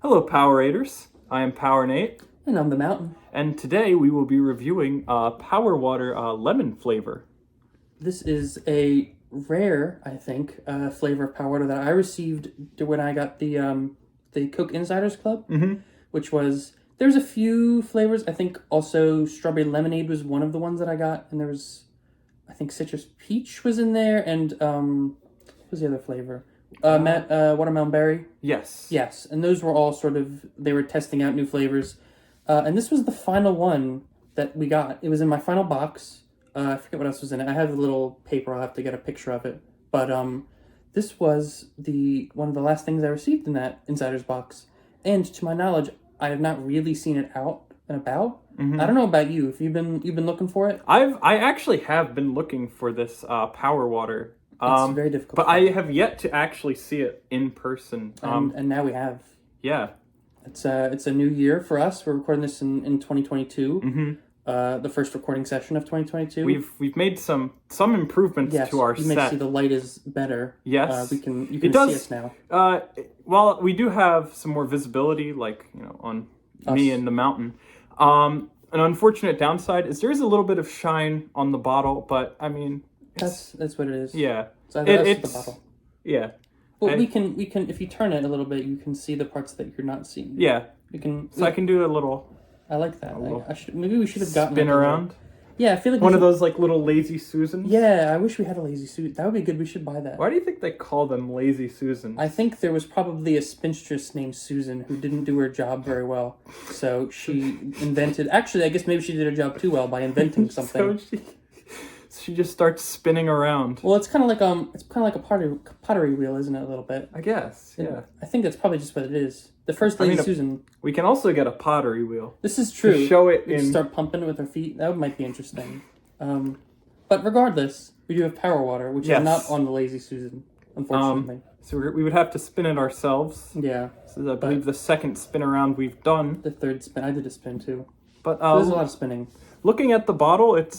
Hello, Powerators. I am Power Nate, And I'm the Mountain. and today we will be reviewing Power Water lemon flavor. This is a rare, I think, flavor of Power Water that I received when I got the Coke Insiders Club, which was there's a few flavors. I think also strawberry lemonade was one of the ones that I got, and there was I think citrus peach was in there, and what was the other flavor? Watermelon berry. Yes. Yes, and those were all sort of they were testing out new flavors, and this was the final one that we got. It was in my final box. I forget what else was in it. I have a little paper. I'll have to get a picture of it. But this was one of the last things I received in that insider's box, and to my knowledge, I have not really seen it out and about. I don't know about you. If you've been looking for it, I actually have been looking for this Power Water. It's very difficult. But I have yet to actually see it in person. And now we have. Yeah. It's a new year for us. We're recording this in 2022. The first recording session of 2022. We've made some improvements to our you set. may see the light is better. Yes. You can see us now. Well, we do have some more visibility, like, on me and the Mountain. An unfortunate downside is there is a little bit of shine on the bottle, but I mean, That's what it is. yeah. So that's the bottle. Yeah. Well, we can if you turn it a little bit, you can see the parts that you're not seeing. Yeah. You can. So I can do a little I like that. Maybe we should have gotten spin around. Yeah, I feel like One of those like little lazy Susans. Yeah, I wish we had a lazy suit. That would be good. We should buy that. Why do you think they call them lazy Susans? I think there was probably a spinstress named Susan who didn't do her job very well, so she invented. Actually, I guess maybe she did her job too well by inventing something. So she just starts spinning around. Well, it's kind of like a pottery wheel, isn't it? A little bit. I guess. Yeah. I think that's probably just what it is. The first lazy Susan. We can also get a pottery wheel. This is true. To show it we in. Start pumping it with our feet. That might be interesting. But regardless, we do have Power Water, which is not on the lazy Susan, unfortunately. So we would have to spin it ourselves. Yeah. This is, I believe, the second spin around we've done. The third spin. I did a spin too. But So there's a lot of spinning. Looking at the bottle, it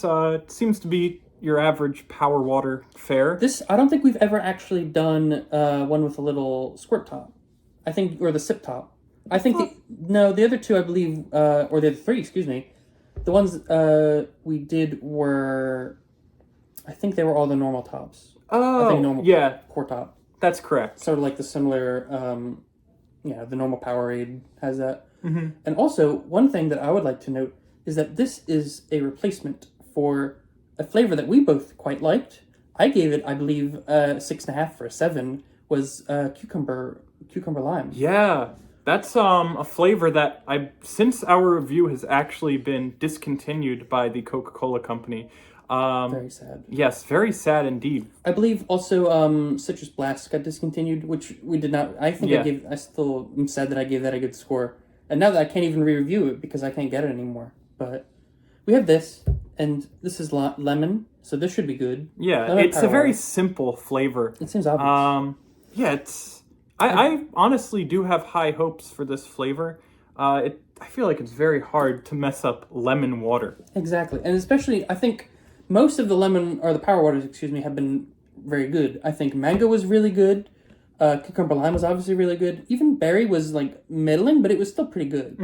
seems to be your average Power Water fare. I don't think we've ever actually done one with a little squirt top. I think, or the sip top. I think the other two, I believe, or the other three, excuse me, the ones we did were, I think they were all the normal tops. Oh, I think normal core top. That's correct. Sort of like the similar, the normal Powerade has that. And also, one thing that I would like to note is that this is a replacement for a flavor that we both quite liked. I gave it, I believe, 6.5 for a 7, was cucumber lime. Yeah, that's a flavor that since our review has actually been discontinued by the Coca-Cola company. Very sad. Yes, very sad indeed. I believe also Citrus Blast got discontinued, which we did not. I think I still am sad that I gave that a good score. And now that I can't even re-review it because I can't get it anymore. But we have this, and this is lemon, so this should be good. Yeah, lemon it's a very simple flavor. It seems obvious. Yeah, I honestly do have high hopes for this flavor. I feel like it's very hard to mess up lemon water. Exactly, and especially I think most of the the Power Waters, have been very good. I think mango was really good. Cucumber lime was obviously really good. Even berry was like middling, but it was still pretty good.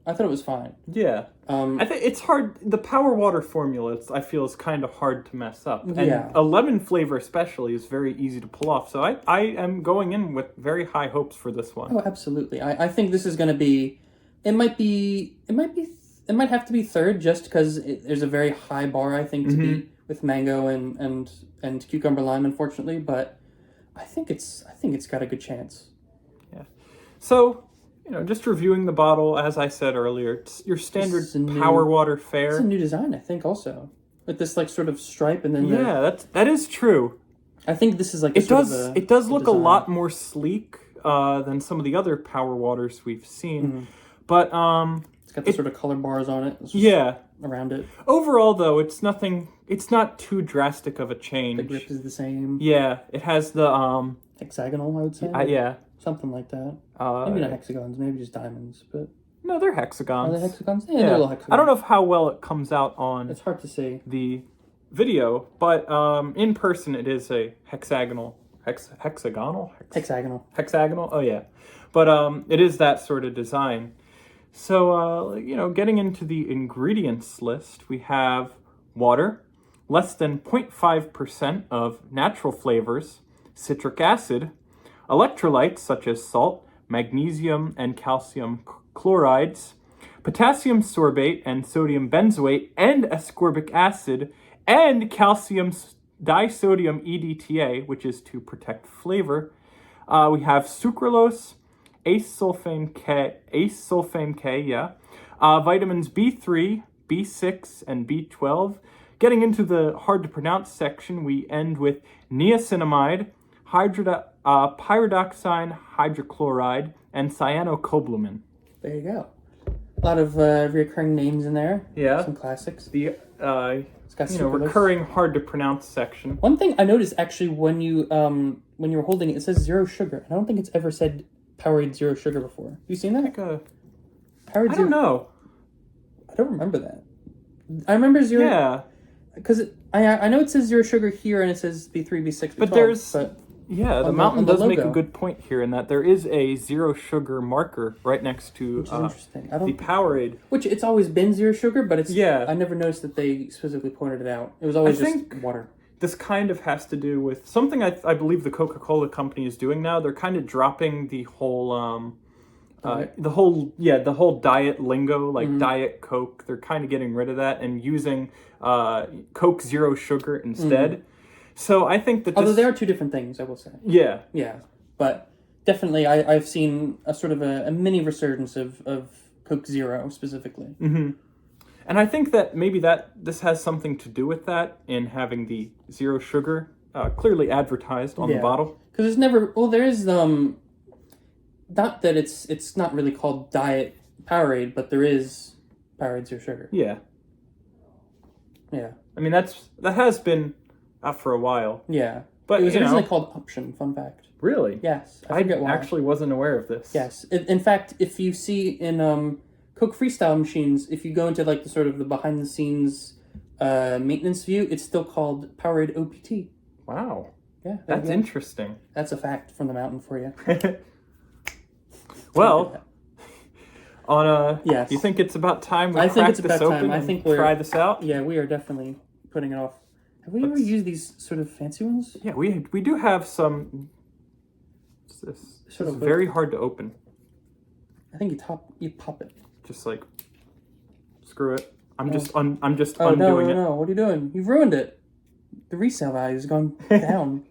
I thought it was fine. Yeah, I think it's hard. The Power Water formula, I feel, is kind of hard to mess up, and a lemon flavor especially is very easy to pull off. So I am going in with very high hopes for this one. Oh, absolutely. I think this is going to be. It might have to be third just because there's a very high bar I think to beat with mango and cucumber lime, unfortunately, but. I think it's got a good chance. Yeah. So, just reviewing the bottle, as I said earlier, it's your standard Power Water fare. It's a new design, I think, also. With this like sort of stripe and then that is true. I think this is like it does look a lot more sleek than some of the other Power Waters we've seen. But it's got the sort of color bars on it. Around it. Overall, though, it's not too drastic of a change. The grip is the same. Yeah, it has the hexagonal, I would say. Yeah, something like that. Maybe not hexagons, maybe just diamonds, but no, they're hexagons. Are they hexagons? Yeah, they're little hexagons. I don't know how well it comes out on. It's hard to see the video, but in person, it is a hexagonal. Hexagonal. Hexagonal. Oh yeah. But it is that sort of design. So, getting into the ingredients list, we have water, less than 0.5% of natural flavors, citric acid, electrolytes such as salt, magnesium and calcium chlorides, potassium sorbate and sodium benzoate and ascorbic acid, and calcium disodium EDTA, which is to protect flavor. We have sucralose, acesulfame K, yeah. Vitamins B3, B6, and B12. Getting into the hard to pronounce section, we end with niacinamide, pyridoxine hydrochloride, and cyanocobalamin. There you go. A lot of recurring names in there. Yeah. Some classics. The It's got recurring hard to pronounce section. One thing I noticed actually when you were holding it, it says 0 sugar. I don't think it's ever said Powerade 0 sugar before. Have you seen that? Powerade I don't know. I don't remember that. I remember 0. Yeah. Because I know it says 0 sugar here and it says B3, B6, B12. But the mountain does make a good point here in that there is a 0 sugar marker right next to which is interesting. The Powerade. Which it's always been 0 sugar, but it's yeah. I never noticed that they specifically pointed it out. It was always just water. This kind of has to do with something I believe the Coca-Cola company is doing now. They're kind of dropping the whole the whole diet lingo, like Diet Coke. They're kind of getting rid of that and using Coke 0 sugar instead. So I think that although they are two different things, I will say. Yeah. Yeah. But definitely I've seen a sort of a mini resurgence of Coke Zero specifically. Mm-hmm. And I think that maybe this has something to do with that in having the 0 sugar clearly advertised on the bottle. Because there's never there is not that it's not really called Diet Powerade, but there is Powerade 0 sugar. Yeah. Yeah. I mean that has been out for a while. Yeah. But it was originally called Option, fun fact. Really? Yes. I actually wasn't aware of this. Yes. In fact, if you see in Coke Freestyle machines, if you go into like the sort of the behind the scenes maintenance view, it's still called Powerade OPT. Wow. Yeah. That's interesting. That's a fact from the mountain for you. Well, yes. You think it's about time we I crack think it's this about open time. I think we're try this out? Yeah, we are definitely putting it off. Have we ever used these sort of fancy ones? Yeah, we do have some. This is very hard to open. I think you pop it. Just like screw it. I'm just undoing it. No! What are you doing? You've ruined it. The resale value has gone down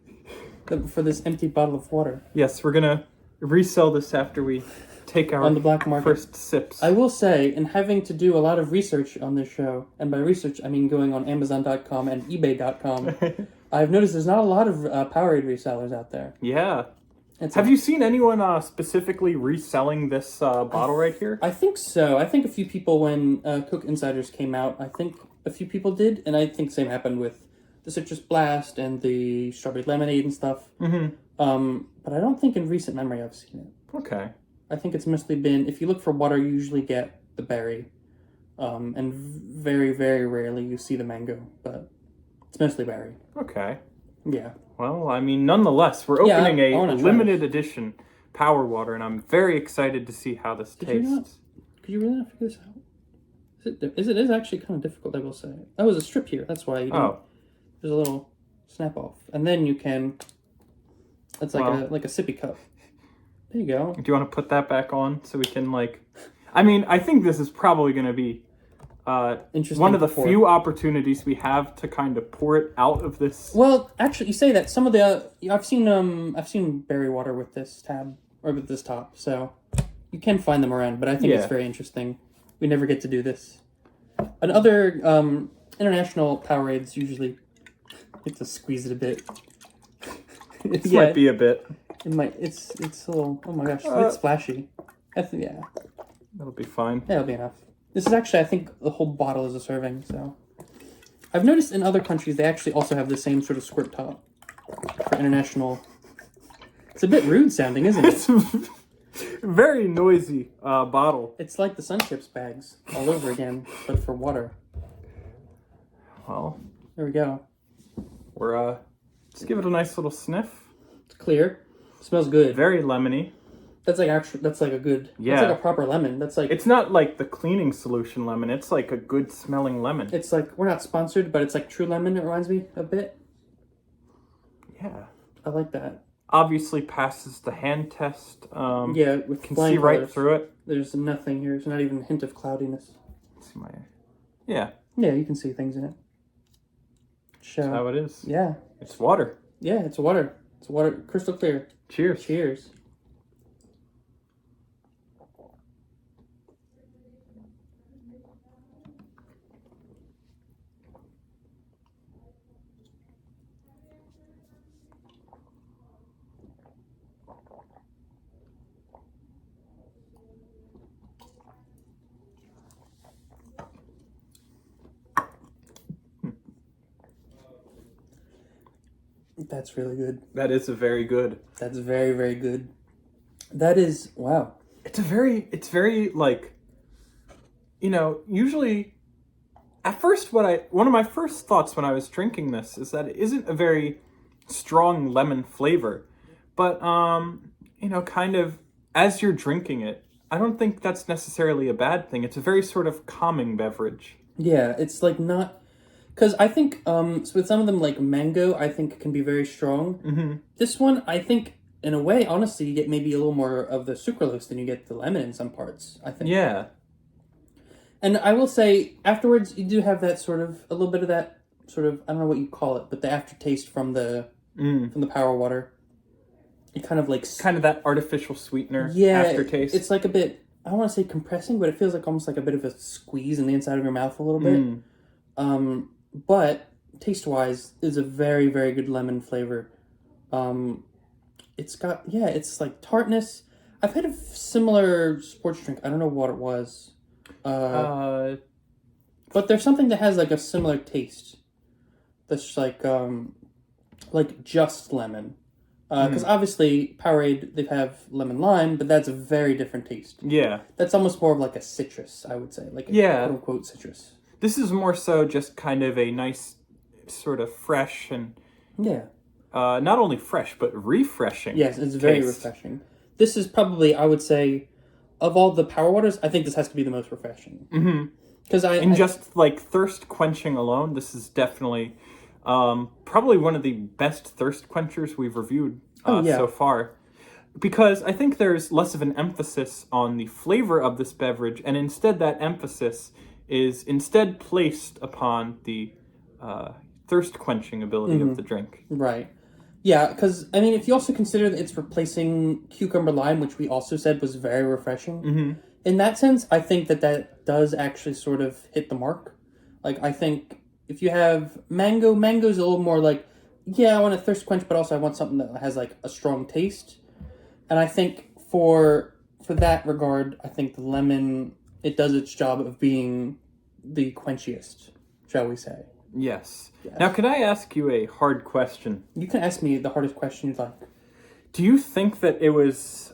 for this empty bottle of water. Yes, we're gonna resell this after we take our on the black market first sips. I will say, in having to do a lot of research on this show, and by research I mean going on Amazon.com and eBay.com, I've noticed there's not a lot of Powerade resellers out there. Yeah. Have you seen anyone specifically reselling this bottle right here? I think so. I think a few people, when Coke Insiders came out, I think a few people did, and I think the same happened with the Citrus Blast and the Strawberry Lemonade and stuff. Mm-hmm. But I don't think in recent memory I've seen it. Okay. I think it's mostly been, if you look for water, you usually get the berry. And very, very rarely you see the mango, but it's mostly berry. Okay. Yeah. Well, I mean, nonetheless, we're opening a limited edition Power Water, and I'm very excited to see how this tastes. Could you really not figure this out? It is actually kind of difficult, I will say. That was a strip here, that's why you didn't. There's a little snap off. And then you can, it's like a sippy cup. There you go. Do you want to put that back on so we can, I mean, I think this is probably going to be one of the few opportunities we have to kind of pour it out of this. Well, actually, you say that. Some of the I've seen berry water with this tab or with this top, so you can find them around. But I think it's very interesting. We never get to do this. And other international Powerades usually get to squeeze it a bit. This might be a bit. It might. It's a little. Oh my gosh, it's a bit splashy. Yeah. That'll be fine. That'll be enough. This is actually, I think, the whole bottle is a serving. So, I've noticed in other countries they actually also have the same sort of squirt top for international. It's a bit rude sounding, isn't it? It's a very noisy bottle. It's like the Sun Chips bags all over again, but for water. Well, there we go. We're just give it a nice little sniff. It's clear. It smells good. Very lemony. That's like actually. That's like a good. Yeah. That's like a proper lemon. That's like. It's not like the cleaning solution lemon. It's like a good smelling lemon. It's like we're not sponsored, but it's like True Lemon. It reminds me a bit. Yeah. I like that. Obviously passes the hand test. Yeah, with can see right through it. There's nothing here. There's not even a hint of cloudiness. Let's see my. Yeah. Yeah, you can see things in it. That's how it is. Yeah. It's water. Yeah, it's water. It's water, crystal clear. Cheers. Cheers. That's really good. That is a very good. That's very, very good. That is, wow. It's very like, usually at first one of my first thoughts when I was drinking this is that it isn't a very strong lemon flavor. But, kind of as you're drinking it, I don't think that's necessarily a bad thing. It's a very sort of calming beverage. Yeah, it's like not... Because I think with some of them, like mango, I think can be very strong. Mm-hmm. This one, I think, in a way, honestly, you get maybe a little more of the sucralose than you get the lemon in some parts, I think. Yeah. And I will say, afterwards, you do have that sort of, a little bit of that sort of, I don't know what you call it, but the aftertaste from the power water. It kind of like... Kind of that artificial sweetener aftertaste. It's like a bit, I don't want to say compressing, but it feels like almost like a bit of a squeeze in the inside of your mouth a little bit. But taste-wise, is a very, very good lemon flavor. It's got, it's like tartness. I've had a similar sports drink. I don't know what it was. But there's something that has like a similar taste. That's like just lemon. Because obviously, Powerade, they have lemon lime, but that's a very different taste. Yeah. That's almost more of like a citrus, I would say. Like a quote-unquote citrus. This is more so just kind of a nice, sort of fresh and... Yeah. Not only fresh, but refreshing. Yes, it's very refreshing. This is probably, I would say, of all the power waters, I think this has to be the most refreshing. Mm-hmm. Because just like thirst quenching alone, this is definitely probably one of the best thirst quenchers we've reviewed so far. Because I think there's less of an emphasis on the flavor of this beverage, and instead that emphasis is instead placed upon the thirst quenching ability of the drink. Right. Yeah, because, I mean, if you also consider that it's replacing cucumber lime, which we also said was very refreshing, in that sense, I think that does actually sort of hit the mark. Like, I think if you have mango's a little more like, I want a thirst quench, but also I want something that has, like, a strong taste. And I think for that regard, I think the lemon... It does its job of being the quenchiest, shall we say. Yes. Now, can I ask you a hard question? You can ask me the hardest question you'd like. Do you think that it was...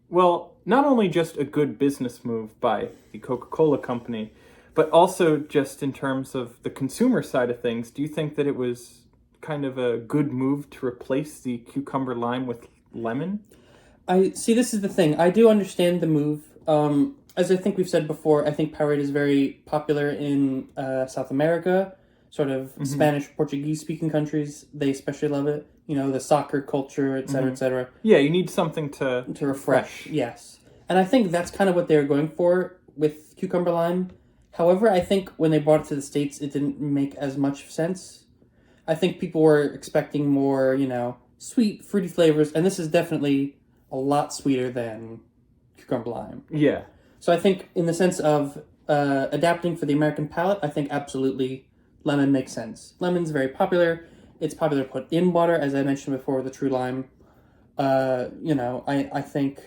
well, not only just a good business move by the Coca-Cola company, but also just in terms of the consumer side of things, do you think that it was kind of a good move to replace the cucumber lime with lemon? This is the thing. I do understand the move. As I think we've said before, I think Powerade is very popular in South America, sort of Spanish, Portuguese-speaking countries. They especially love it. You know, the soccer culture, et cetera, et cetera. Yeah, you need something to refresh. Yes. And I think that's kind of what they were going for with cucumber lime. However, I think when they brought it to the States, it didn't make as much sense. I think people were expecting more, sweet, fruity flavors, and this is definitely a lot sweeter than cucumber lime. Yeah. So I think in the sense of adapting for the American palate, I think absolutely lemon makes sense. Lemon's very popular. It's popular to put in water, as I mentioned before with the True Lime. I think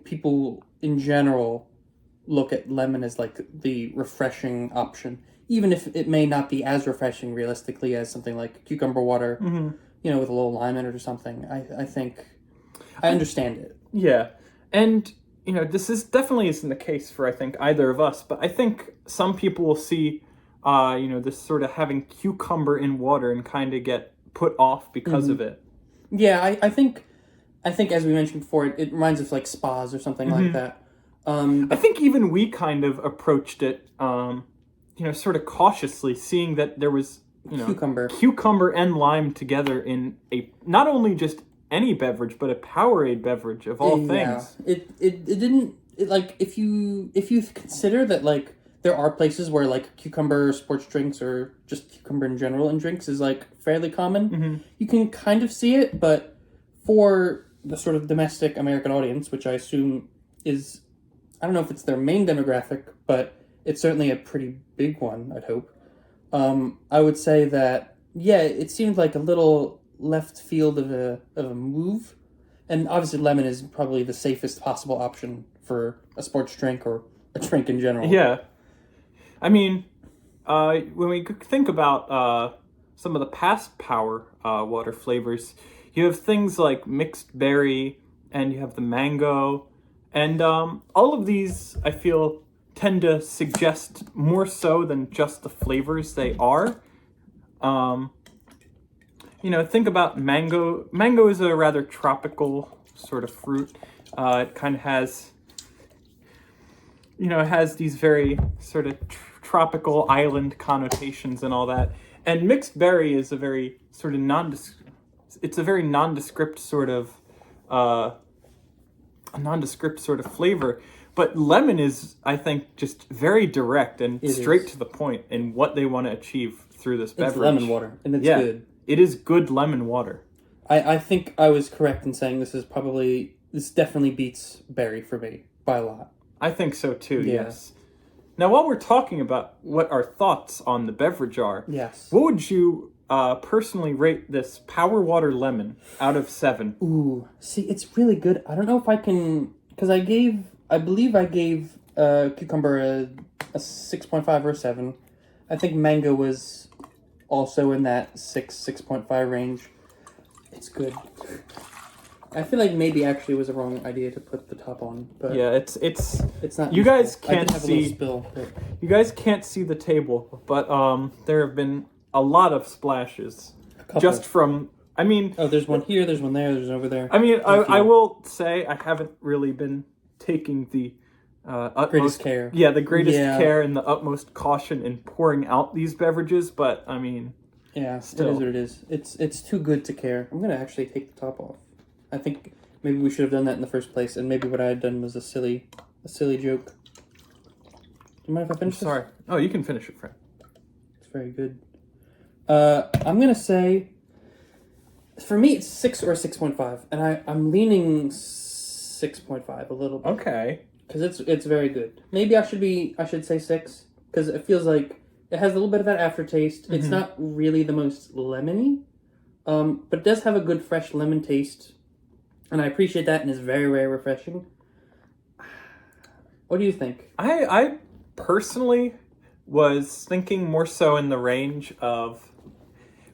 people in general look at lemon as like the refreshing option, even if it may not be as refreshing realistically as something like cucumber water, with a little lime in it or something. I think I understand it. Yeah. And, this definitely isn't the case for, I think, either of us, but I think some people will see, this sort of having cucumber in water and kind of get put off because of it. Yeah, I think I think, as we mentioned before, it reminds us like spas or something like that. I think even we kind of approached it, sort of cautiously, seeing that there was, cucumber and lime together in a not only just any beverage, but a Powerade beverage of all things. It didn't like if you consider that like there are places where like cucumber sports drinks or just cucumber in general in drinks is like fairly common. You can kind of see it, but for the sort of domestic American audience, which I assume is, I don't know if it's their main demographic, but it's certainly a pretty big one, I'd hope. I would say that, yeah, it seemed like a little left field of a move. And obviously lemon is probably the safest possible option for a sports drink or a drink in general. Yeah. I mean, when we think about some of the past Power water flavors, you have things like mixed berry, and you have the mango, and all of these, I feel, tend to suggest more so than just the flavors they are. Think about mango. Mango is a rather tropical sort of fruit. It kind of has, it has these very sort of tropical island connotations and all that. And mixed berry is a very sort of nondescript sort of flavor. But lemon is, I think, just very direct and straight to the point in what they want to achieve through this beverage. It's lemon water, and it's good. It is good lemon water. I think I was correct in saying this definitely beats berry for me by a lot. I think so too, yes. Now, while we're talking about what our thoughts on the beverage are, what would you personally rate this Power Water Lemon out of 7? Ooh, see, it's really good. I don't know if I can, because I believe I gave cucumber a 6.5 or a 7. I think mango was also in that 6.5 range. It's good. I feel like maybe actually it was a wrong idea to put the top on, but yeah, it's not. You guys can't see. Spill, you guys can't see the table, but there have been a lot of splashes just from. I mean, there's one here, there's one there, there's over there. I mean, I will say I haven't really been taking the greatest care. Yeah, the greatest care and the utmost caution in pouring out these beverages, but I mean, yeah, still. It is what it is. It's too good to care. I'm gonna actually take the top off. I think maybe we should have done that in the first place, and maybe what I had done was a silly joke. Do you mind if I finish this? Sorry. Oh, you can finish it, Fred. It's very good. I'm gonna say, for me, it's 6 or 6.5, and I'm leaning 6.5 a little bit. Okay. Because it's very good. Maybe I should say 6, because it feels like it has a little bit of that aftertaste. It's not really the most lemony, but it does have a good fresh lemon taste. And I appreciate that, and it's very, very refreshing. What do you think? I personally was thinking more so in the range of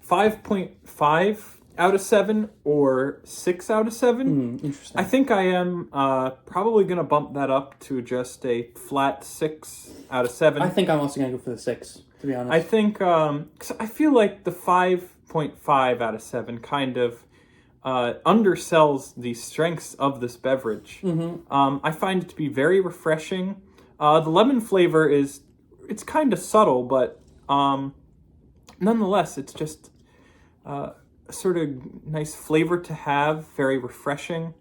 5.5 out of 7 or 6 out of 7. Interesting. I think I am probably going to bump that up to just a flat 6 out of 7. I think I'm also going to go for the 6, to be honest. I think, cause I feel like the 5.5 out of 7 kind of undersells the strengths of this beverage. I find it to be very refreshing. The lemon flavor it's kind of subtle, but nonetheless, it's just a sort of nice flavor to have, very refreshing.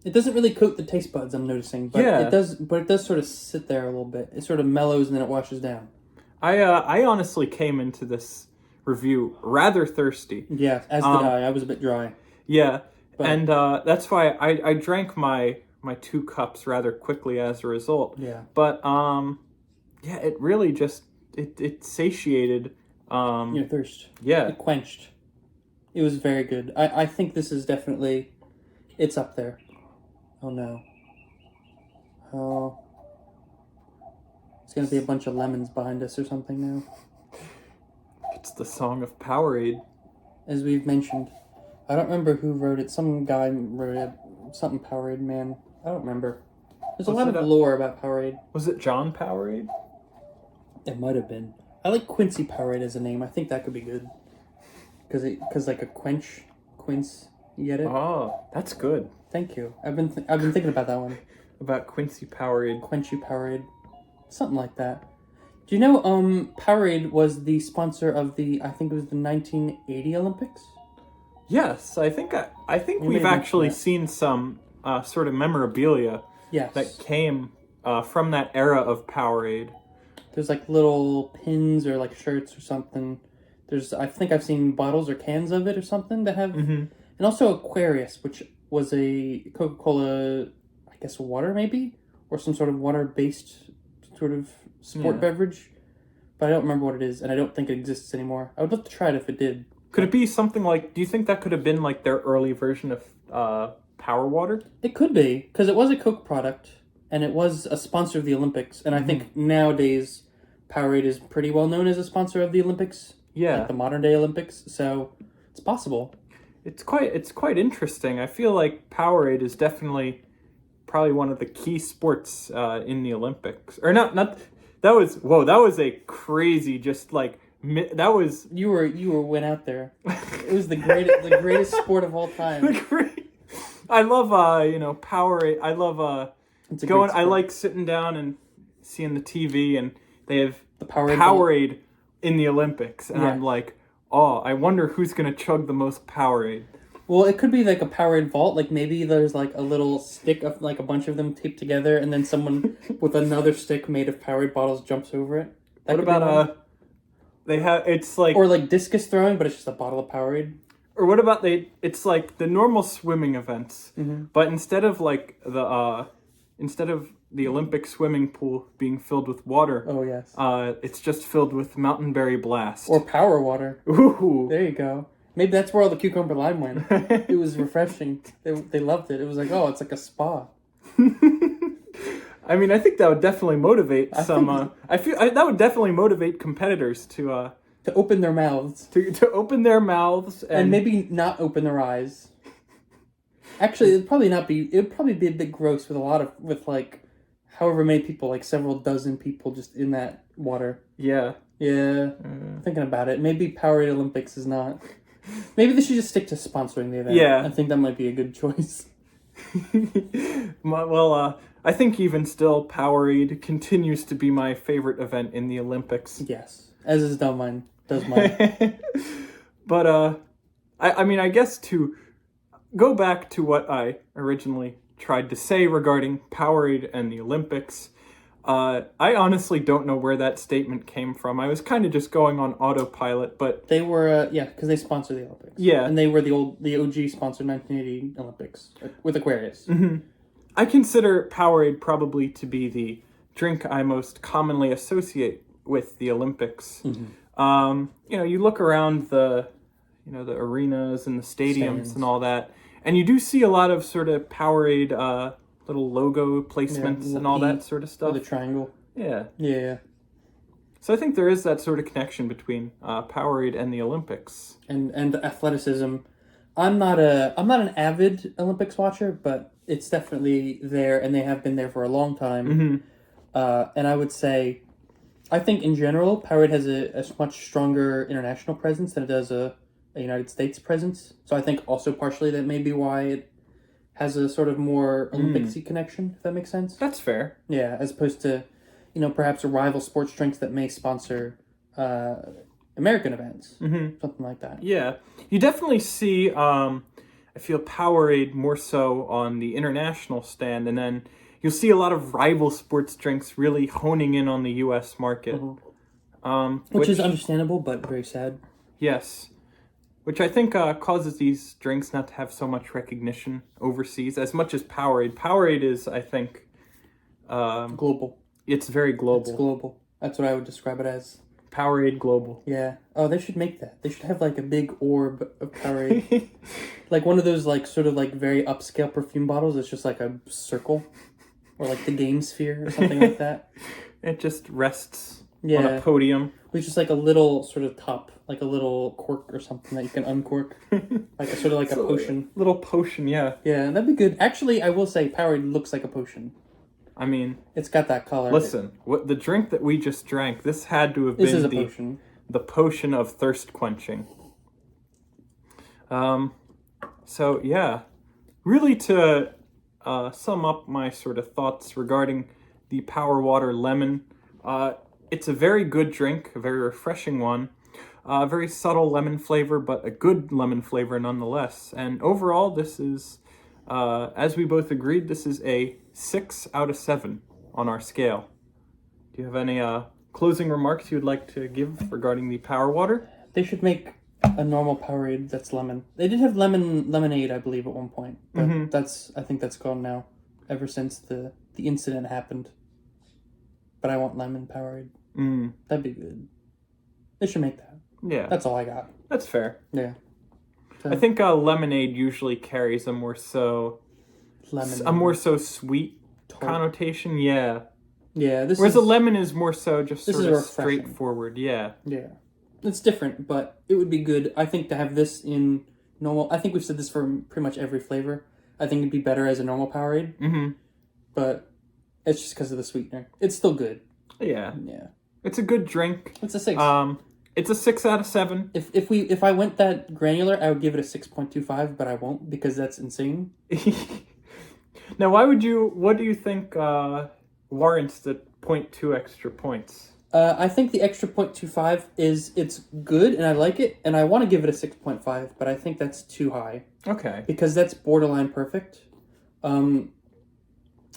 It doesn't really coat the taste buds, I'm noticing, but it does sort of sit there a little bit. It sort of mellows and then it washes down. I honestly came into this review rather thirsty. Yeah, as did I. I was a bit dry. Yeah, and that's why I drank my 2 cups rather quickly as a result. Yeah. But it really just it satiated your thirst. Yeah. It quenched. It was very good. I think this is definitely, it's up there. Oh no. Oh. It's gonna be a bunch of lemons behind us or something now. It's the song of Powerade. As we've mentioned. I don't remember who wrote it. Some guy wrote it. Something Powerade, man. I don't remember. There's a lot of lore about Powerade. Was it John Powerade? It might have been. I like Quincy Powerade as a name. I think that could be good. Because like a quince. You get it? Oh, that's good. Thank you. I've been thinking about that one. About Quincy Powerade. Quenchy Powerade. Something like that. Do you know Powerade was the sponsor of I think it was the 1980 Olympics? Yes, I think we've actually seen some sort of memorabilia that came from that era of Powerade. There's like little pins or like shirts or something. I think I've seen bottles or cans of it or something that have, and also Aquarius, which was a Coca-Cola, I guess water maybe, or some sort of water-based sort of sport beverage, but I don't remember what it is, and I don't think it exists anymore. I would love to try it if it did. Could it be something like? Do you think that could have been like their early version of Power Water? It could be, because it was a Coke product, and it was a sponsor of the Olympics, and I think nowadays Powerade is pretty well known as a sponsor of the Olympics. Yeah, like the modern day Olympics, so it's possible. It's quite interesting. I feel like Powerade is definitely probably one of the key sports in the Olympics. Or not that was a crazy that was you went out there. It was the greatest sport of all time. I love Powerade. I love going. I like sitting down and seeing the TV, and they have the Powerade in the Olympics, and I'm like, oh, I wonder who's gonna chug the most Powerade. Well, it could be like a Powerade vault. Like maybe there's like a little stick of like a bunch of them taped together, and then someone with another stick made of Powerade bottles jumps over it. What about they have it's like, or like discus throwing, but it's just a bottle of Powerade. Or what about it's like the normal swimming events, but instead of the Olympic swimming pool being filled with water, oh yes, it's just filled with Mountain Berry Blast or Power Water. Ooh, there you go. Maybe that's where all the cucumber lime went. It was refreshing. They loved it. It was like, oh, it's like a spa. I mean, I think that would definitely motivate that would definitely motivate competitors to open their mouths. To open their mouths and maybe not open their eyes. Actually, it'd probably be a bit gross with like however many people, like several dozen people just in that water. Yeah. Yeah. Thinking about it. Maybe Powerade Olympics is not. Maybe they should just stick to sponsoring the event. Yeah. I think that might be a good choice. Well, I think even still, Powerade continues to be my favorite event in the Olympics. Yes. As is mine. But, I mean, I guess to go back to what I originally tried to say regarding Powerade and the Olympics, I honestly don't know where that statement came from. I was kind of just going on autopilot, but... They were, because they sponsor the Olympics. Yeah. And they were the OG sponsored 1980 Olympics with Aquarius. Mm-hmm. I consider Powerade probably to be the drink I most commonly associate with the Olympics. Mm-hmm. You look around the arenas and the stadiums and all that, and you do see a lot of sort of Powerade little logo placements and all that sort of stuff. Or the triangle. Yeah. Yeah. So I think there is that sort of connection between Powerade and the Olympics. And athleticism. I'm not an avid Olympics watcher, but it's definitely there, and they have been there for a long time. Mm-hmm. And I would say, I think in general, Powerade has a much stronger international presence than it does a United States presence. So I think also partially that may be why it has a sort of more Olympics-y connection, if that makes sense. That's fair. Yeah, as opposed to, perhaps a rival sports drinks that may sponsor American events. Mm-hmm. Something like that. Yeah. You definitely see, I feel Powerade more so on the international stand, and then you'll see a lot of rival sports drinks really honing in on the U.S. market. Mm-hmm. Which is understandable, but very sad. Yes. Which I think causes these drinks not to have so much recognition overseas, as much as Powerade. Powerade is, I think... global. It's very global. It's global. That's what I would describe it as. Powerade Global. Yeah. Oh, they should make that. They should have, like, a big orb of Powerade. Like, one of those, like, sort of, like, very upscale perfume bottles that's just, like, a circle. Or, like, the Game Sphere or something like that. It just rests on a podium. With just, like, a little sort of top, like a little cork or something that you can uncork. Like, sort of like a potion. Little potion, yeah. Yeah, that'd be good. Actually, I will say Powerade looks like a potion. I mean... It's got that color. Listen, the drink that we just drank, this had to have been potion. The potion of thirst quenching. So, yeah. Really to sum up my sort of thoughts regarding the Power Water Lemon, it's a very good drink, a very refreshing one. Very subtle lemon flavor, but a good lemon flavor nonetheless. And overall, this is, as we both agreed, this is a 6 out of 7 on our scale. Do you have any closing remarks you would like to give regarding the Power Water? They should make a normal Powerade that's lemon. They did have lemonade, I believe, at one point, but I think that's gone now, ever since the incident happened. But I want lemon Powerade. That'd be good. They should make that. Yeah. That's all I got. That's fair. Yeah. So, I think lemonade usually carries a more so sweet connotation. Yeah. Yeah. Whereas a lemon is more so just this sort is of straightforward. Yeah. Yeah. It's different, but it would be good, I think, to have this in normal. I think we've said this for pretty much every flavor. I think it'd be better as a normal Powerade. But it's just because of the sweetener. It's still good. Yeah. Yeah. It's a good drink. It's a 6. It's a 6 out of 7. If I went that granular, I would give it a 6.25, but I won't because that's insane. Now, what do you think warrants the 0.2 extra points? I think the extra 0.25 it's good and I like it, and I want to give it a 6.5, but I think that's too high. Okay. Because that's borderline perfect. And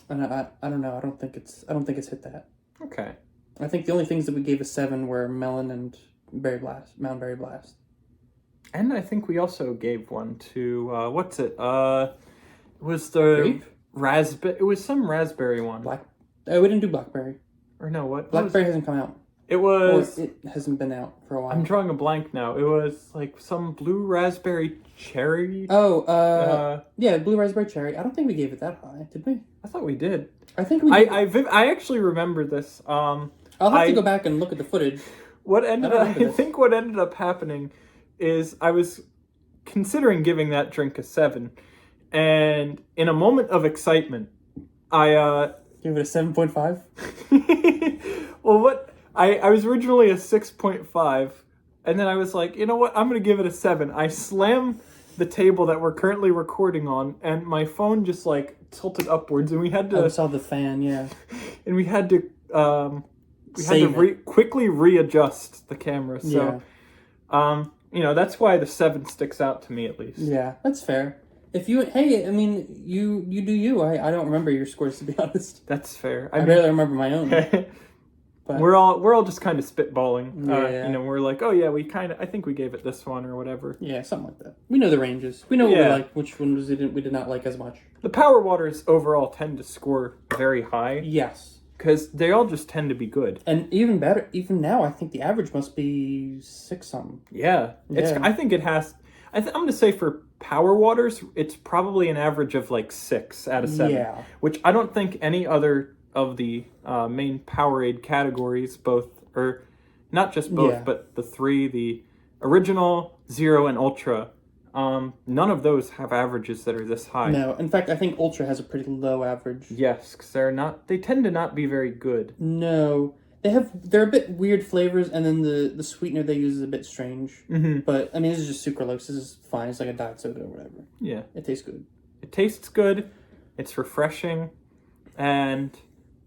I don't know. I don't think it's hit that. Okay. I think the only things that we gave a 7 were melon and Mountain Berry Blast. And I think we also gave one to what's it? It was the Grape? raspberry. It was some raspberry one. We didn't do blackberry. Or no, what? Blackberry hasn't come out. It was. Or it hasn't been out for a while. I'm drawing a blank now. It was like some blue raspberry cherry. Yeah, blue raspberry cherry. I don't think we gave it that high, did we? I thought we did. I think we. I actually remember this. I'll have to go back and look at the footage. I think what ended up happening is I was considering giving that drink a 7, and in a moment of excitement, I give it a 7.5. Well, I was originally a 6.5, and then I was like, you know what? I'm gonna give it a 7. I slammed the table that we're currently recording on, and my phone just like tilted upwards, and we had to. I saw the fan, yeah. And we had to. Quickly readjust the camera. So, that's why the 7 sticks out to me at least. Yeah, that's fair. You do you. I don't remember your scores, to be honest. That's fair. I barely remember my own. But we're all just kind of spitballing. Yeah. We're like, oh yeah, I think we gave it this one or whatever. Yeah, something like that. We know the ranges. We know what we like, which ones we did not like as much. The Power Waters overall tend to score very high. Yes. Because they all just tend to be good. And even better, even now, I think the average must be 6-something. Yeah. I think it has... I'm going to say for Power Waters, it's probably an average of like 6 out of 7. Yeah. Which I don't think any other of the main Powerade categories, or not just both, but the 3, the original, Zero, and Ultra, none of those have averages that are this high. No, in fact, I think Ultra has a pretty low average. Yes, because they tend to not be very good. No, they're a bit weird flavors, and then the sweetener they use is a bit strange. But I mean, this is just sucralose. This is fine. It's like a diet soda or whatever. Yeah, it tastes good. It tastes good. It's refreshing, and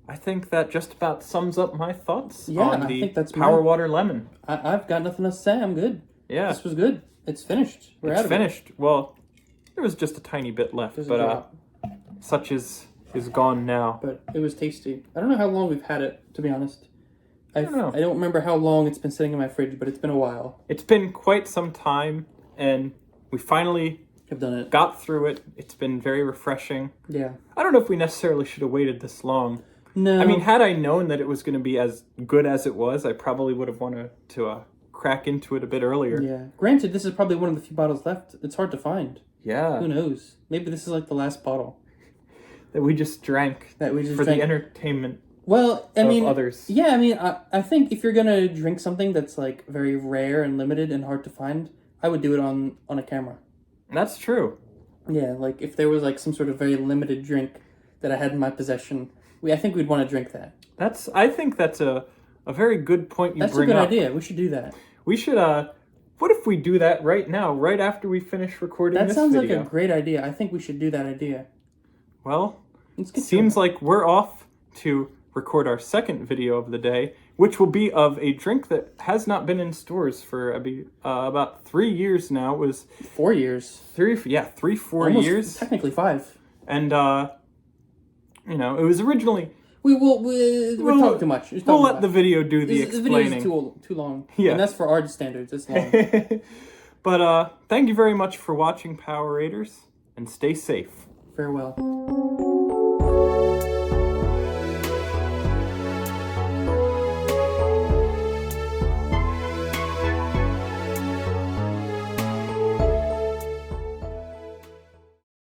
I think that just about sums up my thoughts on the Power Water Lemon. I've got nothing else to say. I'm good. Yeah, this was good. It's finished. It's finished. Well, there was just a tiny bit left, but such is gone now. But it was tasty. I don't know how long we've had it, to be honest. I don't know. I don't remember how long it's been sitting in my fridge, but it's been a while. It's been quite some time, and we finally have done it. Got through it. It's been very refreshing. Yeah. I don't know if we necessarily should have waited this long. No. I mean, had I known that it was going to be as good as it was, I probably would have wanted to crack into it a bit earlier. Yeah. Granted, this is probably one of the few bottles left. It's hard to find. Yeah. Who knows? Maybe this is like the last bottle that we just drank. The entertainment. Well, I mean, others. Yeah, I mean, I think if you're gonna drink something that's like very rare and limited and hard to find, I would do it on a camera. That's true. Yeah, like if there was like some sort of very limited drink that I had in my possession, I think we'd want to drink that. I think that's a very good point you bring up. That's a good idea. We should do that. We should What if we do that right now, right after we finish recording this video? That sounds like a great idea. I think we should do that idea. Well, it seems like we're off to record our second video of the day, which will be of a drink that has not been in stores for about 3 years now. It was 4 years. 4 years. Technically 5. And, it was originally... We're talking too much. We'll let the video do the explaining. The video is too long. Yeah. And that's for our standards. It's long. But thank you very much for watching, Power Raiders, and stay safe. Farewell.